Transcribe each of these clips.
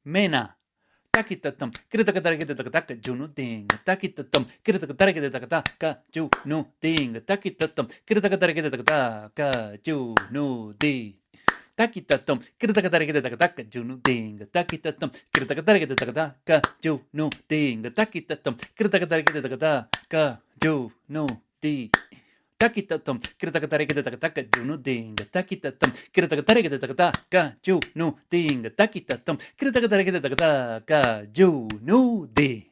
mena. Thakitathom Thadhiki junuDhin Thakitathom Thadhiki junuDhin Thakitathom Thadhiki junuDhi Thakitathom Thadhiki junuDhin Thakitathom Thadhiki junuDhin Thakitathom Thadhiki junuDhi Thakitathom Thadhiki Thakitathom Thadhiki Thakitathom Thadhiki.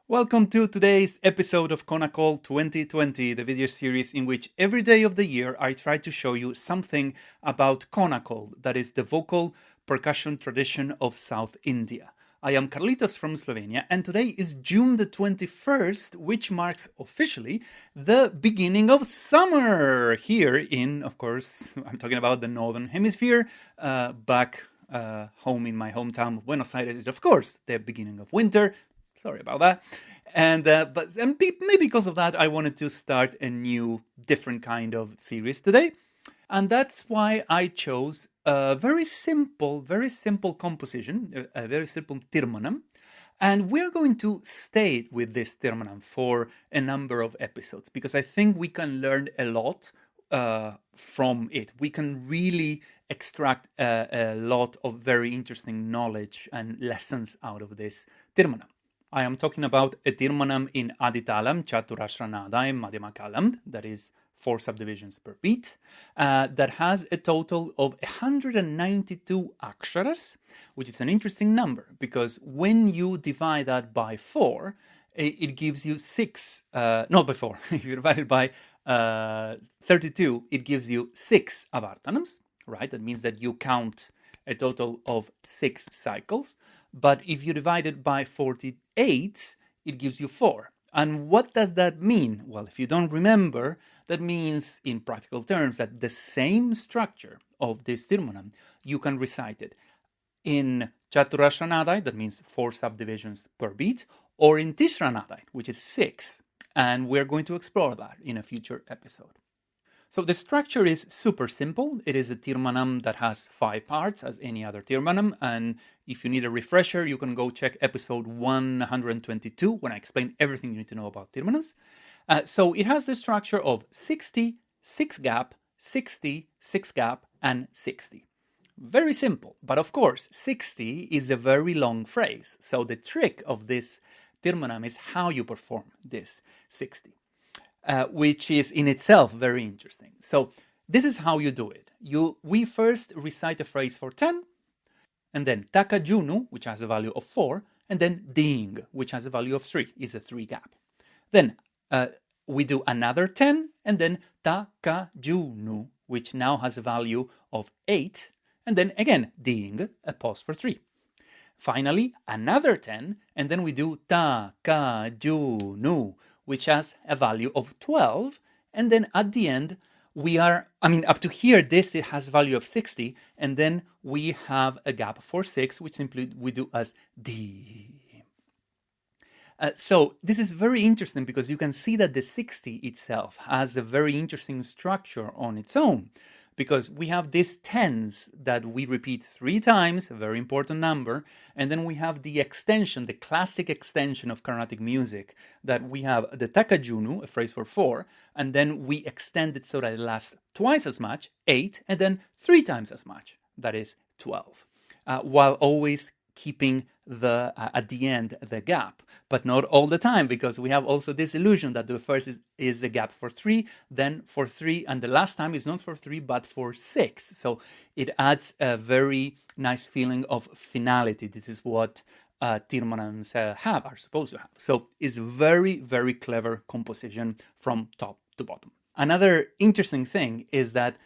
Welcome to today's episode of Konnakol 2020, the video series in which every day of the year I try to show you something about Konnakol, that is the vocal percussion tradition of South India. I am Carlitos from Slovenia, and today is June the 21st, which marks officially the beginning of summer here in, of course, I'm talking about the Northern Hemisphere, back home in my hometown of Buenos Aires, of course, the beginning of winter. Sorry about that. And maybe because of that, I wanted to start a new, different kind of series today. And that's why I chose a very simple composition, a very simple Theermanam. And we're going to stay with this Theermanam for a number of episodes, because I think we can learn a lot from it. We can really extract a lot of very interesting knowledge and lessons out of this Theermanam. I am talking about a Theermanam in Aditalam, Chaturashranadai, Madhyamakalam, that is 4 subdivisions per beat, that has a total of 192 aksharas, which is an interesting number, because when you divide that by 4, it gives you 6, not by 4, if you divide it by 32, it gives you 6 avartanams, right? That means that you count a total of 6 cycles. But if you divide it by 48, it gives you 4. And what does that mean? Well, if you don't remember, that means in practical terms that the same structure of this Theermanam, you can recite it in Chaturashranadai, that means 4 subdivisions per beat, or in Tishranadai, which is 6. And we're going to explore that in a future episode. So the structure is super simple. It is a Theermanam that has 5 parts, as any other Theermanam. And if you need a refresher, you can go check episode 122, when I explain everything you need to know about Theermanams. So it has the structure of 60, 6 gap, 60, 6 gap, and 60. Very simple. But of course, 60 is a very long phrase. So the trick of this Theermanam is how you perform this 60. Which is in itself very interesting. So this is how you do it. We first recite a phrase for 10, and then Thakajunu, which has a value of 4, and then Dhing, which has a value of 3, is a 3 gap. Then we do another 10, and then Thakajunu, which now has a value of 8, and then again Dhing, a pause for 3. Finally, another 10, and then we do Thakajunu, which has a value of 12, and then at the end, up to here, it has value of 60, and then we have a gap for 6, which simply we do as Dhi. So this is very interesting, because you can see that the 60 itself has a very interesting structure on its own, because we have these 10s that we repeat 3 times, a very important number, and then we have the extension, the classic extension of Carnatic music, that we have the Thakajunu, a phrase for 4, and then we extend it so that it lasts twice as much, 8, and then 3 times as much, that is 12, while always keeping at the end the gap, but not all the time, because we have also this illusion that the first is a gap for 3, then for 3, and the last time is not for 3 but for 6. So it adds a very nice feeling of finality. This is what Theermanams are supposed to have. So it's very, very clever composition from top to bottom. Another interesting thing is that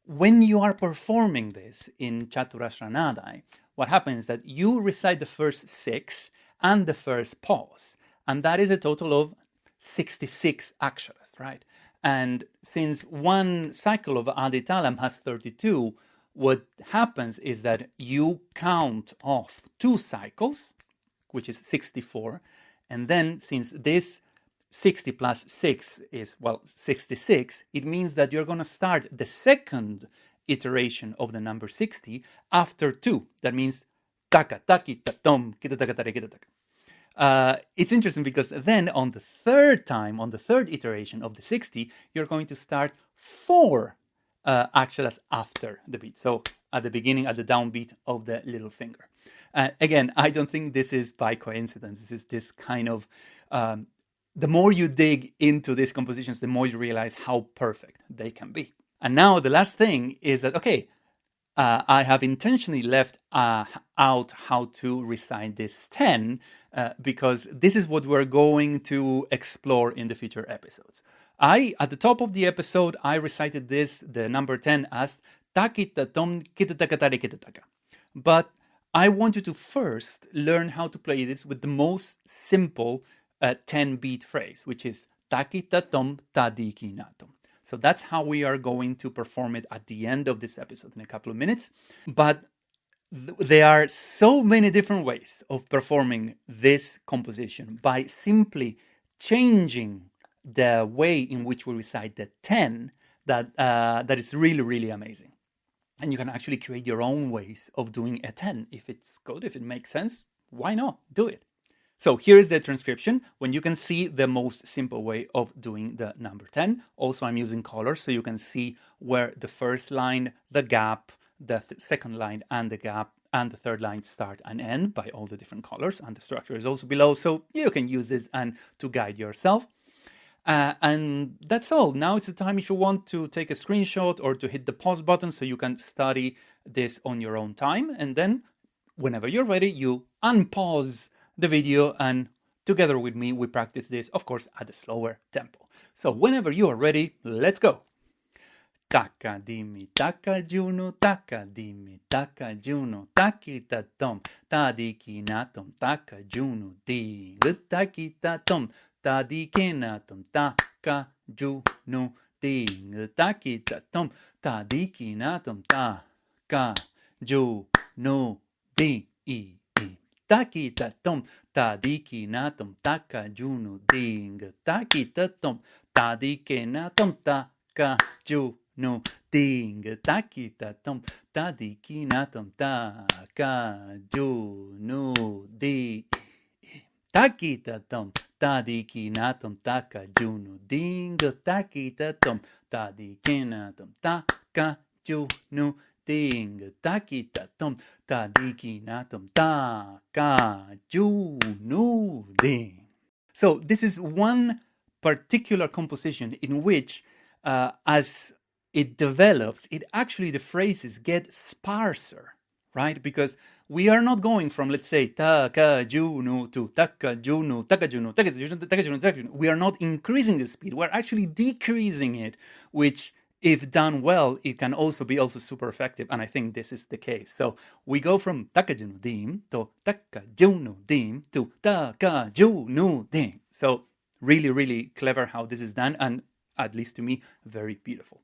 when you are performing this in Chaturashranadai, what happens is that you recite the first 6 and the first pause, and that is a total of 66 aksharas, right? And since one cycle of Aditalam has 32, what happens is that you count off 2 cycles, which is 64, and then since this 60 plus 6 is, 66, it means that you're going to start the second iteration of the number 60 after 2. That means Thakitathom Thadhiki. It's interesting because then on the third time, on the third iteration of the 60, you're going to start 4 aksharas after the beat. So at the beginning, at the downbeat of the little finger. Again, I don't think this is by coincidence. This is this kind of, the more you dig into these compositions, the more you realize how perfect they can be. And now the last thing is that, okay, I have intentionally left out how to recite this 10 because this is what we're going to explore in the future episodes. At the top of the episode, I recited this, the number 10, as Thakitathom Thadhiki. But I want you to first learn how to play this with the most simple 10-beat phrase, which is Thakitathom Thadhikinathom. So that's how we are going to perform it at the end of this episode in a couple of minutes. But there are so many different ways of performing this composition by simply changing the way in which we recite the 10 that is really, really amazing. And you can actually create your own ways of doing a 10. If it's good, if it makes sense, why not? Do it. So here is the transcription when you can see the most simple way of doing the number 10. Also, I'm using colors so you can see where the first line, the gap, the second line and the gap and the third line start and end by all the different colors. And the structure is also below, so you can use this and to guide yourself. And that's all. Now it's the time if you want to take a screenshot or to hit the pause button so you can study this on your own time. And then whenever you're ready, you unpause the video and together with me, we practice this, of course, at a slower tempo. So whenever you are ready, let's go. Taka dimi Thakajunu, taka dimi Thakajunu, Thakitathom Thadhikinathom, Thakajunu, Dhing Thakitathom Thadhikinathom, Thakajunu, Dhing Thakitathom Thadhikinathom, Thakajunu, Dhikinathom, Thadhikinathom, Thakajunu, Dhing Thakitathom, Thadhikinathom, Thakajunu, Dhing Thakitathom, Thadhikinathom, Thakajunu, Dhi-i, Thakitathom, Thadhikinathom, Thakajunu, Dhing Thakitathom, Thadhikinathom, Thakajunu, Dhing Thakitathom, Thadhikinathom, Thakajunu, Dhin. So this is one particular composition in which, as it develops, the phrases get sparser, right? Because we are not going from, let's say, Thakajunu to Thakajunu, Thakajunu, Thakajunu, Thakajunu, Thakajunu. We are not increasing the speed. We're actually decreasing it, which, if done well, it can also be super effective. And I think this is the case. So we go from Thakajunu Dhin to Thakajunu Dhin to Thakajunu Dhin. So really, really clever how this is done. And at least to me, very beautiful.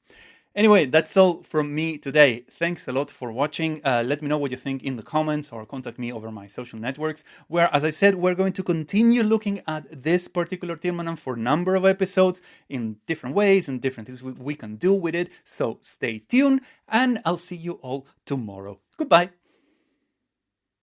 Anyway, that's all from me today. Thanks a lot for watching. Let me know what you think in the comments or contact me over my social networks, where, as I said, we're going to continue looking at this particular Theermanam for a number of episodes in different ways and different things we can do with it. So stay tuned and I'll see you all tomorrow. Goodbye.